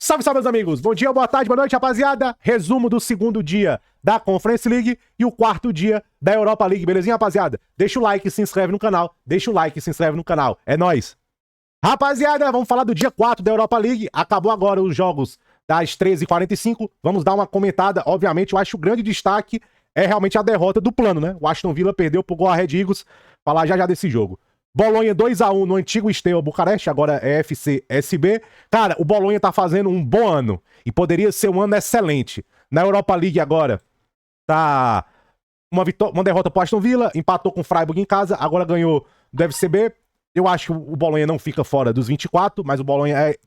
Salve, salve, meus amigos! Bom dia, boa tarde, boa noite, rapaziada! Resumo do segundo dia da Conference League e o quarto dia da Europa League, belezinha, rapaziada? Deixa o like e se inscreve no canal, é nóis! Rapaziada, vamos falar do dia 4 da Europa League, acabou agora os jogos das 13h45, vamos dar uma comentada, obviamente, eu acho que o grande destaque é realmente a derrota do plano, né? O Aston Villa perdeu pro Go Ahead Eagles, falar já desse jogo. Bolonha 2x1 no antigo Steaua Bucareste, agora é FC SB. Cara, o Bolonha tá fazendo um bom ano e poderia ser um ano excelente. Na Europa League agora tá uma derrota pro Aston Villa, empatou com o Freiburg em casa, agora ganhou do FCB. Eu acho que o Bolonha não fica fora dos 24, mas o Bolonha é...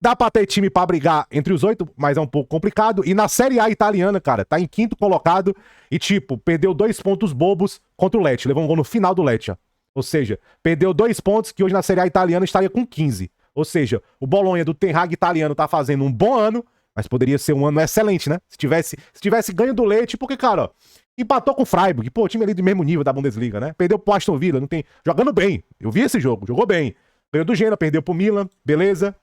Dá pra ter time pra brigar entre os 8, mas é um pouco complicado. E na Série A italiana, cara, tá em quinto colocado e, tipo, perdeu 2 pontos bobos contra o Lecce. Levou um gol no final do Lecce. Ou seja, perdeu 2 pontos que hoje na Série A italiana estaria com 15. Ou seja, o Bolonha do Ten Hag italiano tá fazendo um bom ano, mas poderia ser um ano excelente, né? Se tivesse ganho do Lecce, porque, cara, ó, empatou com o Freiburg, pô, time ali do mesmo nível da Bundesliga, né? Perdeu pro Aston Villa, não tem... Jogando bem, eu vi esse jogo, jogou bem. Ganhou do Genoa, perdeu pro Milan, beleza.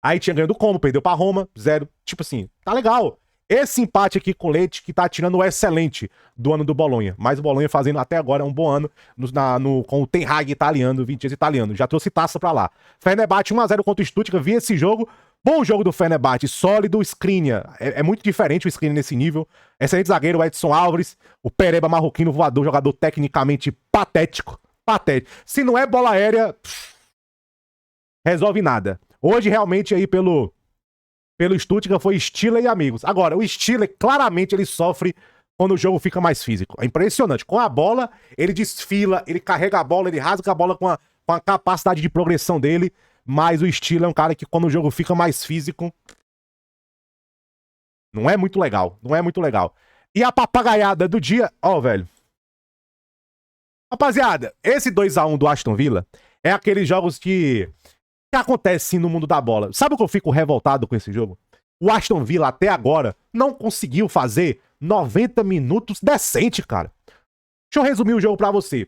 Aí tinha ganho do Como, perdeu pra Roma, 0. Tipo assim, tá legal. Esse empate aqui com o Lecce que tá tirando o excelente do ano do Bolonha. Mas o Bolonha fazendo até agora um bom ano com o Ten Hag italiano, 20 dias italiano. Já trouxe taça pra lá. Fenerbahçe 1x0 contra o Stuttgart, vi esse jogo. Bom jogo do Fenerbahçe, sólido, Skriniar. É muito diferente o Skriniar nesse nível. Excelente zagueiro, o Edson Álvares. O Pereba marroquino voador, jogador tecnicamente patético. Patético. Se não é bola aérea, resolve nada. Hoje, realmente, aí pelo Stuttgart foi Stiller e amigos. Agora, o Stiller, claramente, ele sofre quando o jogo fica mais físico. É impressionante. Com a bola, ele desfila, ele carrega a bola, ele rasga a bola com a capacidade de progressão dele. Mas o Stiller é um cara que, quando o jogo fica mais físico, não é muito legal. Não é muito legal. E a papagaiada do dia... Ó, velho. Rapaziada, esse 2x1 do Aston Villa é aqueles jogos que acontece sim no mundo da bola. Sabe o que eu fico revoltado com esse jogo? O Aston Villa até agora não conseguiu fazer 90 minutos decente, cara. Deixa eu resumir o jogo pra você.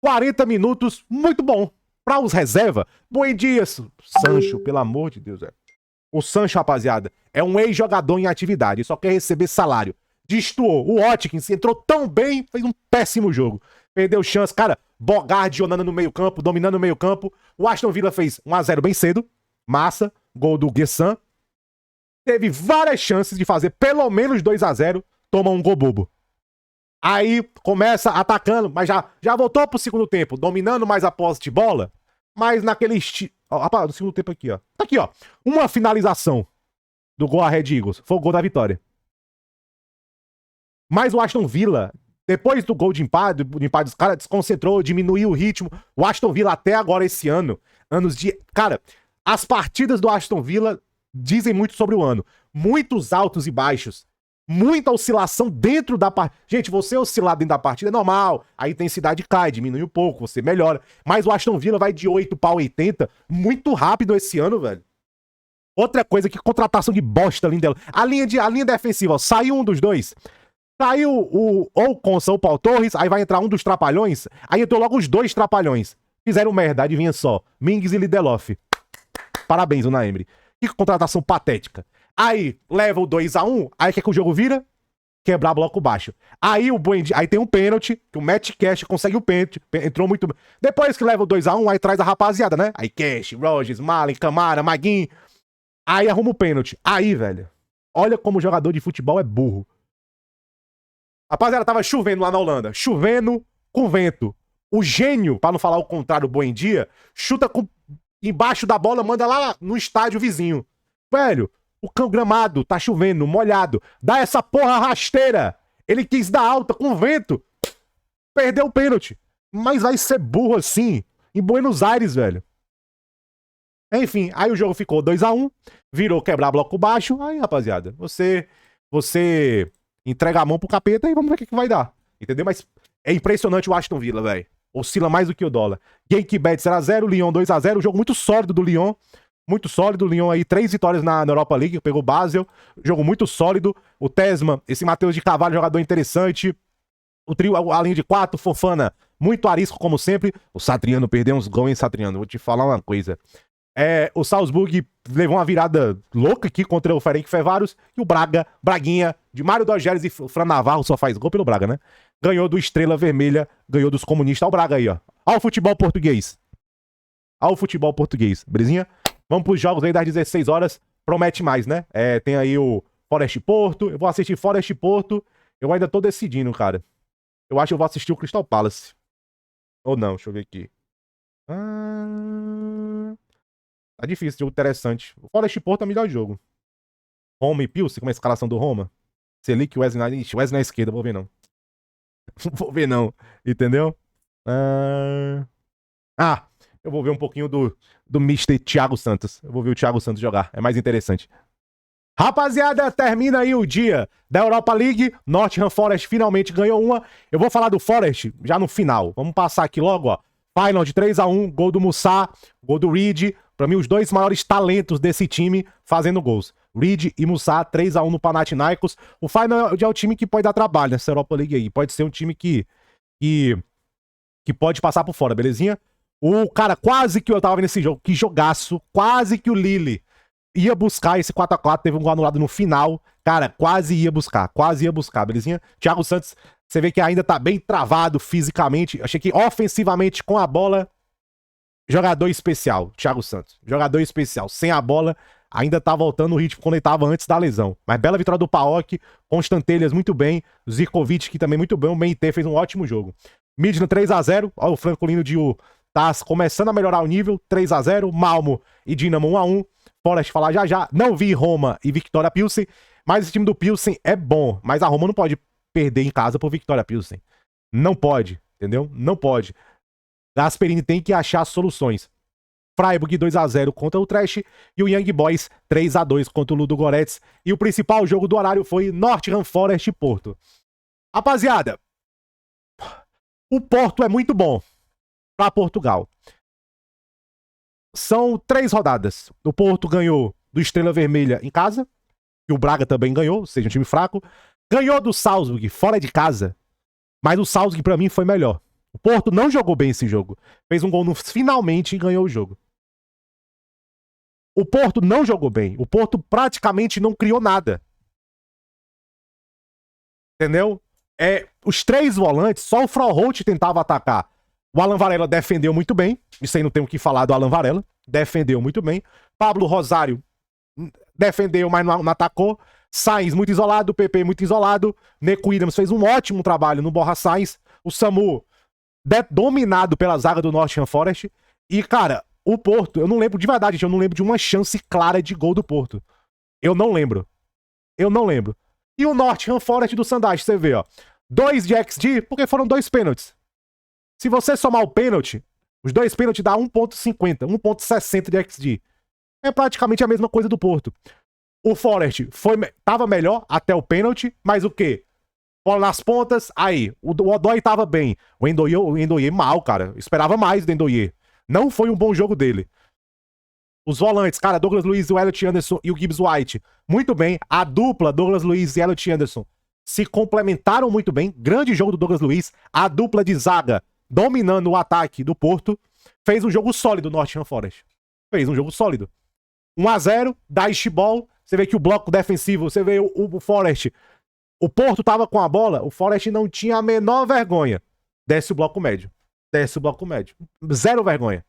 40 minutos, muito bom. Pra os reserva, bom dia, Sancho, pelo amor de Deus, velho. O Sancho, rapaziada, é um ex-jogador em atividade, só quer receber salário. Destoou. O Watkins entrou tão bem, fez um péssimo jogo. Perdeu chance, cara. Bogarde andando no meio campo, dominando o meio campo. O Aston Villa fez 1x0 bem cedo. Massa. Gol do Guessan. Teve várias chances de fazer pelo menos 2x0. Toma um gol bobo. Aí começa atacando, mas já voltou pro segundo tempo. Dominando mais a posse de bola. Mas naquele estilo... Rapaz, no segundo tempo aqui, ó. Tá aqui, ó. Uma finalização do Go Ahead Eagles. Foi o gol da vitória. Mas o Aston Villa... Depois do gol de empate os caras desconcentrou, diminuiu o ritmo. O Aston Villa até agora esse ano, Cara, as partidas do Aston Villa dizem muito sobre o ano. Muitos altos e baixos. Muita oscilação dentro da partida. Gente, você oscilar dentro da partida é normal. A intensidade cai, diminui um pouco, você melhora. Mas o Aston Villa vai de 8 para 80 muito rápido esse ano, velho. Outra coisa, que contratação de bosta ali dela. A linha defensiva, ó, saiu um dos dois. Saiu o Consa ou o Paul Torres, aí vai entrar um dos trapalhões, aí entrou logo os 2 trapalhões. Fizeram merda, adivinha só. Mings e Lindelof. Parabéns, Unai Emery. Que contratação patética. Aí leva o 2x1, aí o que é que o jogo vira? Quebrar bloco baixo. Aí aí tem um pênalti, que o Matt Cash consegue o pênalti, entrou muito bem. Depois que leva o 2x1, aí traz a rapaziada, né? Aí Cash, Rogers, Malen, Camara, Maguinho. Aí arruma o pênalti. Aí, velho, olha como o jogador de futebol é burro. Rapaziada, tava chovendo lá na Holanda. Chovendo com vento. O gênio, pra não falar o contrário, bom dia, chuta embaixo da bola, manda lá no estádio vizinho. Velho, o gramado tá chovendo, molhado. Dá essa porra rasteira. Ele quis dar alta com vento. Perdeu o pênalti. Mas vai ser burro assim em Buenos Aires, velho. Enfim, aí o jogo ficou 2x1. Virou quebrar bloco baixo. Aí, rapaziada, você entrega a mão pro capeta e vamos ver o que vai dar. Entendeu? Mas é impressionante o Aston Villa, velho. Oscila mais do que o dólar. Genk Bet 0x0, Lyon 2x0. Jogo muito sólido do Lyon. Muito sólido. O Lyon aí, 3 vitórias na Europa League. Pegou o Basel. Jogo muito sólido. O Tesman, esse Matheus de Carvalho, jogador interessante. O trio, a linha de 4, Fofana, muito arisco como sempre. O Satriano perdeu uns gols, hein, Satriano? Vou te falar uma coisa. O Salzburg levou uma virada louca aqui contra o Ferencváros. E o Braguinha, de Mário Dogeres e Fran Navarro, só faz gol pelo Braga, né? Ganhou do Estrela Vermelha, ganhou dos comunistas. Olha o Braga aí, ó. Olha o futebol português. Olha o futebol português, belezinha? Vamos pros jogos aí das 16 horas. Promete mais, né? Tem aí o Forest Porto. Eu vou assistir Forest Porto. Eu ainda tô decidindo, cara. Eu acho que eu vou assistir o Crystal Palace. Ou não, deixa eu ver aqui. Tá difícil, jogo interessante. O Forest Porto é o melhor jogo. Roma e Pilsen, como é a escalação do Roma? Selic, Wesley na esquerda, vou ver não. Vou ver não, entendeu? Eu vou ver um pouquinho do Mr. Thiago Santos. Eu vou ver o Thiago Santos jogar, é mais interessante. Rapaziada, termina aí o dia da Europa League. Nottingham Forest finalmente ganhou uma. Eu vou falar do Forest já no final. Vamos passar aqui logo, ó. Final de 3-1, gol do Musa, gol do Reed. Pra mim, os dois maiores talentos desse time fazendo gols. Reed e Musa, 3-1 no Panathinaikos. O Final é o time que pode dar trabalho nessa Europa League aí. Pode ser um time que pode passar por fora, belezinha? O cara, quase que eu tava vendo esse jogo, que jogaço, quase que o Lille ia buscar esse 4x4, teve um gol anulado no final. Cara, quase ia buscar, belezinha? Thiago Santos, você vê que ainda tá bem travado fisicamente. Achei que ofensivamente com a bola, jogador especial, Thiago Santos. Jogador especial, sem a bola, ainda tá voltando o ritmo quando ele tava antes da lesão. Mas bela vitória do Paok, Constantelhas muito bem, Zirkovic que também muito bem, o Meite fez um ótimo jogo. Midland 3x0, olha o Francolino de U tá começando a melhorar o nível, 3x0, Malmo e Dinamo 1x1. Forest falar já. Não vi Roma e Victoria Pilsen, mas esse time do Pilsen é bom. Mas a Roma não pode perder em casa por Victoria Pilsen. Não pode, entendeu? Não pode. Gasperini tem que achar soluções. Freiburg 2x0 contra o Trash e o Young Boys 3x2 contra o Ludogorets. E o principal jogo do horário foi Nottingham Forest e Porto. Rapaziada, o Porto é muito bom para Portugal. São 3 rodadas. O Porto ganhou do Estrela Vermelha em casa, e o Braga também ganhou, ou seja, um time fraco. Ganhou do Salzburg fora de casa, mas o Salzburg pra mim foi melhor. O Porto não jogou bem esse jogo. Fez um gol no finalmente e ganhou o jogo. O Porto não jogou bem. O Porto praticamente não criou nada. Entendeu? Os 3 volantes, só o Froholt tentava atacar. O Alan Varela defendeu muito bem. Isso aí não tem o que falar do Alan Varela. Defendeu muito bem. Pablo Rosário defendeu, mas não atacou. Sainz muito isolado. PP muito isolado. Neco Williams fez um ótimo trabalho no Borja Sainz. O Samu dominado pela zaga do Nottingham Forest. E, cara, o Porto, eu não lembro de verdade, gente, eu não lembro de uma chance clara de gol do Porto. Eu não lembro. E o Nottingham Forest do Sandage, você vê, ó. 2 de XG, porque foram 2 pênaltis. Se você somar o pênalti, os 2 pênaltis dá 1.50, 1.60 de XG. É praticamente a mesma coisa do Porto. O Forest tava melhor até o pênalti, mas o quê? Bola nas pontas, aí, o Odoi tava bem. O Endoye mal, cara. Eu esperava mais do Endoye. Não foi um bom jogo dele. Os volantes, cara, Douglas Luiz, o Elliot Anderson e o Gibbs White. Muito bem. A dupla Douglas Luiz e Elliot Anderson se complementaram muito bem. Grande jogo do Douglas Luiz. A dupla de zaga dominando o ataque do Porto. Fez um jogo sólido no Nottingham Forest. 1x0, da Ball. Você vê que o bloco defensivo, você vê o Forest. O Porto tava com a bola, o Forest não tinha a menor vergonha. Desce o bloco médio. Zero vergonha.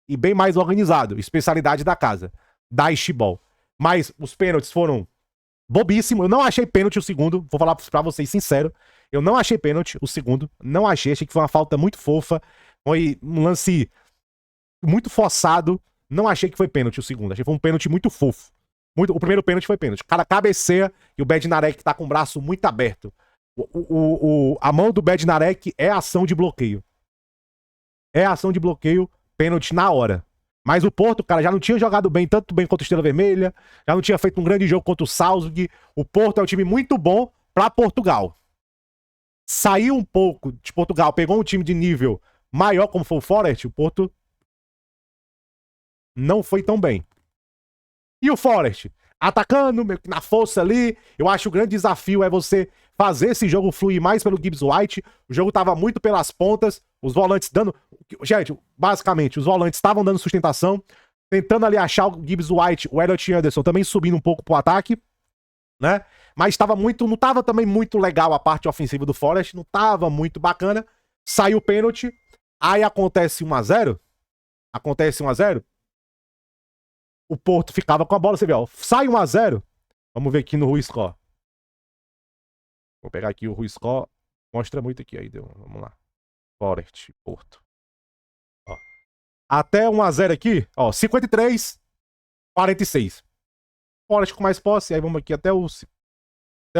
E bem mais organizado. Especialidade da casa. Da Ball. Mas os pênaltis foram bobíssimos. Eu não achei pênalti o segundo. Vou falar pra vocês sincero. Eu não achei pênalti o segundo. Não achei. Achei que foi uma falta muito fofa. Foi um lance muito forçado. Não achei que foi pênalti o segundo. Achei que foi um pênalti muito fofo. O primeiro pênalti foi pênalti. O cara cabeceia e o Bednarek tá com o braço muito aberto. A mão do Bednarek é ação de bloqueio. Pênalti na hora. Mas o Porto, cara, já não tinha jogado bem, tanto bem contra o Estrela Vermelha, já não tinha feito um grande jogo contra o Salzburg. O Porto é um time muito bom pra Portugal. Saiu um pouco de Portugal, pegou um time de nível maior, como foi o Forest, o Porto não foi tão bem. E o Forest, atacando, meio que na força ali. Eu acho que o grande desafio é você fazer esse jogo fluir mais pelo Gibbs White. O jogo tava muito pelas pontas, os volantes dando... Gente, basicamente, os volantes estavam dando sustentação. tentando ali achar o Gibbs White, o Elliot Anderson também subindo um pouco pro ataque, né? Mas não tava também muito legal a parte ofensiva do Forest, não tava muito bacana. Saiu o pênalti, aí acontece 1-0. Acontece 1-0. O Porto ficava com a bola, você vê, ó. Sai 1-0. Vamos ver aqui no RuiScore. Vou pegar aqui o RuiScore. Mostra muito aqui, aí deu. Vamos lá. Forest, Porto. Ó. Até 1-0 aqui, ó. 53, 46. Forest com mais posse, aí vamos aqui até o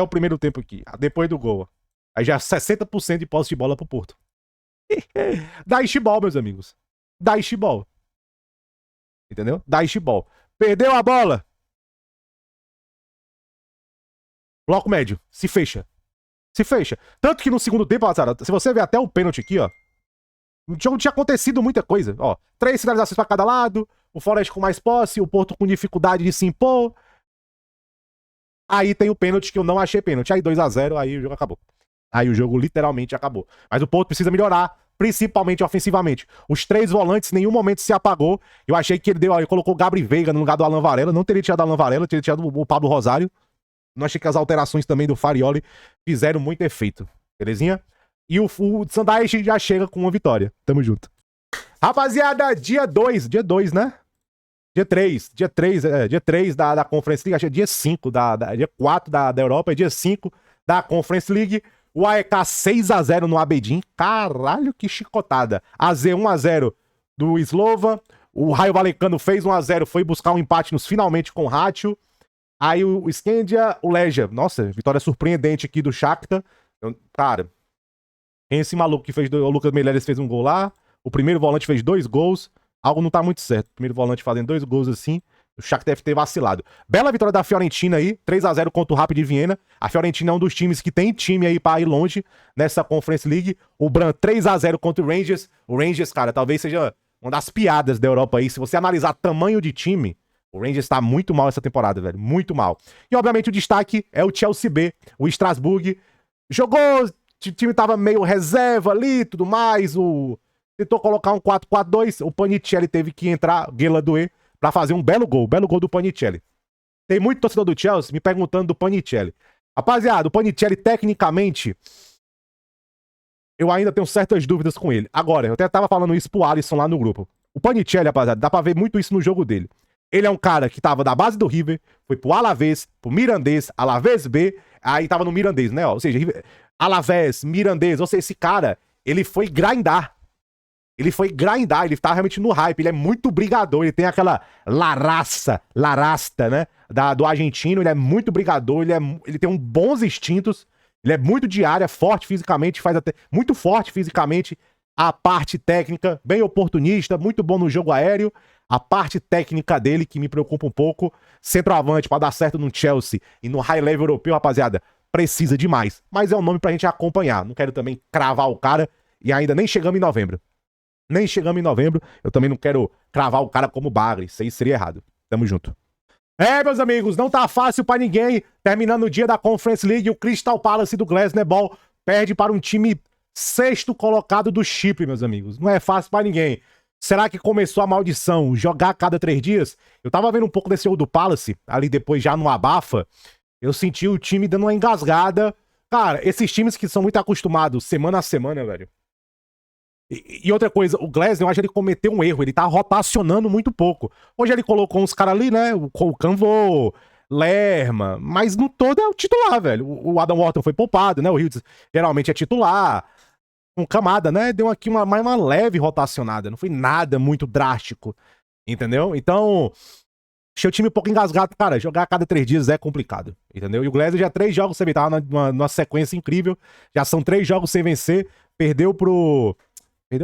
primeiro tempo aqui. Depois do gol. Aí já 60% de posse de bola pro Porto. Dá Ishibol, meus amigos. Dá Ishibol. Entendeu? Dá Ishibol. Perdeu a bola. Bloco médio. Se fecha. Se fecha. Tanto que no segundo tempo, rapaziada, se você ver até o pênalti aqui, ó. No jogo tinha acontecido muita coisa. Ó, 3 finalizações pra cada lado. O Forest com mais posse. O Porto com dificuldade de se impor. Aí tem o pênalti que eu não achei pênalti. Aí 2-0, aí o jogo acabou. Aí o jogo literalmente acabou. Mas o Porto precisa melhorar, principalmente ofensivamente. Os 3 volantes, em nenhum momento se apagou. Eu achei que ele colocou o Gabriel Veiga no lugar do Alan Varela. Não teria tirado o Alan Varela, teria tirado o Pablo Rosário. Não achei que as alterações também do Farioli fizeram muito efeito. Belezinha? E o Sandaich já chega com uma vitória. Tamo junto. Rapaziada, dia 2, né? Dia 3 da Conference League, acho que é dia 5, dia 4 da Europa, é dia 5 da Conference League. O AEK 6-0 no Aberdeen. Caralho, que chicotada. AZ 1-0 do Slova. O Raio Vallecano fez 1-0, foi buscar um empate finalmente com o Ratio. Aí o Scandia, o Legia. Nossa, vitória surpreendente aqui do Shakhtar. Cara, quem é esse maluco que fez... O Lucas Meireles fez um gol lá. O primeiro volante fez 2 gols. Algo não tá muito certo. O primeiro volante fazendo 2 gols assim. O Shakhtar deve ter vacilado. Bela vitória da Fiorentina aí. 3-0 contra o Rapid de Viena. A Fiorentina é um dos times que tem time aí pra ir longe nessa Conference League. O Bran 3-0 contra o Rangers. O Rangers, cara, talvez seja uma das piadas da Europa aí. Se você analisar tamanho de time, o Rangers tá muito mal essa temporada, velho. Muito mal. E, obviamente, o destaque é o Chelsea B. O Strasbourg jogou... O time tava meio reserva ali e tudo mais. Tentou colocar um 4-4-2. O Panicelli teve que entrar, Gueladoué, pra fazer um belo gol do Panicelli. Tem muito torcedor do Chelsea me perguntando do Panicelli. Rapaziada, o Panicelli, tecnicamente, eu ainda tenho certas dúvidas com ele. Agora, eu até tava falando isso pro Alisson lá no grupo. O Panicelli, rapaziada, dá pra ver muito isso no jogo dele. Ele é um cara que tava da base do River, foi pro Alavés, pro Mirandês, Alavés B, aí tava no Mirandês, né? Ou seja, Alavés, Mirandês, ou seja, esse cara, ele foi grindar. Ele ele tá realmente no hype, ele é muito brigador, ele tem aquela larasta, né, do argentino, ele é muito brigador, ele tem bons instintos, ele é muito de área, forte fisicamente, faz até muito forte fisicamente, a parte técnica, bem oportunista, muito bom no jogo aéreo, a parte técnica dele que me preocupa um pouco, centroavante pra dar certo no Chelsea e no high level europeu, rapaziada, precisa demais, mas é um nome pra gente acompanhar, não quero também cravar o cara e ainda nem chegamos em novembro. Eu também não quero cravar o cara como bagre. Isso aí seria errado. Tamo junto. Meus amigos, não tá fácil pra ninguém. Terminando o dia da Conference League, o Crystal Palace do Glasgow Ball perde para um time 6º colocado do Chipre, meus amigos. Não é fácil pra ninguém. Será que começou a maldição? Jogar a cada 3 dias? Eu tava vendo um pouco desse jogo do Palace, ali depois já no abafa. Eu senti o time dando uma engasgada. Cara, esses times que são muito acostumados semana a semana, velho. E outra coisa, o Glasgow, eu acho que ele cometeu um erro, ele tá rotacionando muito pouco. Hoje ele colocou uns caras ali, né, o Canvô, Lerma, mas no todo é o titular, velho. O Adam Wharton foi poupado, né, o Hiltz geralmente é titular. Com Camada, né, deu aqui uma leve rotacionada, não foi nada muito drástico, entendeu? Então, achei o time um pouco engasgado, cara, jogar a cada 3 dias é complicado, entendeu? E o Glasgow já 3 jogos sem vencer, tava numa sequência incrível, já são 3 jogos sem vencer, perdeu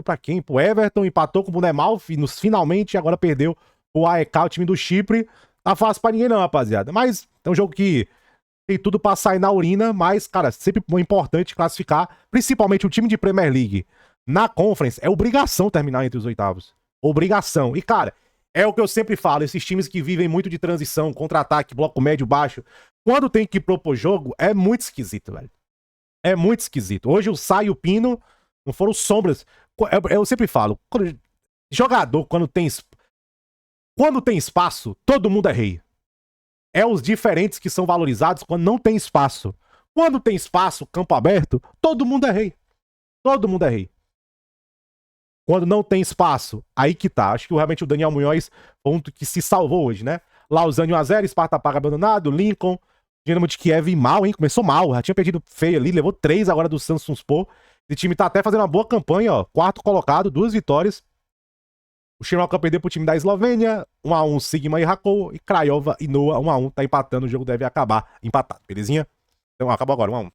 pra quem? Pro Everton, empatou com o Bournemouth e finalmente agora perdeu o AEK, o time do Chipre. Tá fácil pra ninguém não, rapaziada. Mas é um jogo que tem tudo pra sair na urina, mas, cara, sempre importante classificar, principalmente o time de Premier League. Na Conference, é obrigação terminar entre os oitavos. Obrigação. E, cara, é o que eu sempre falo, esses times que vivem muito de transição, contra-ataque, bloco médio, baixo, quando tem que propor jogo, é muito esquisito, velho. É muito esquisito. Hoje o Sá e o Pino não foram sombras. Eu sempre falo, jogador, quando tem Quando tem espaço, todo mundo é rei. É os diferentes que são valorizados quando não tem espaço. Quando tem espaço, campo aberto, todo mundo é rei. Todo mundo é rei. Quando não tem espaço, aí que tá. Acho que realmente o Daniel Munhoz foi um que se salvou hoje, né? Lausanne 1x0, Sparta Praga abandonado, Lincoln, Dinamo de Kiev mal, hein? Começou mal, já tinha perdido feio ali, levou 3 agora do Samsunspor. Esse time tá até fazendo uma boa campanha, ó. 4º colocado, 2 vitórias. O Shamrock perdeu pro time da Eslovênia, 1x1 Sigma e Rakov, e Craiova e Noah 1x1, tá empatando, o jogo deve acabar empatado, belezinha? Então acabou agora, 1x1.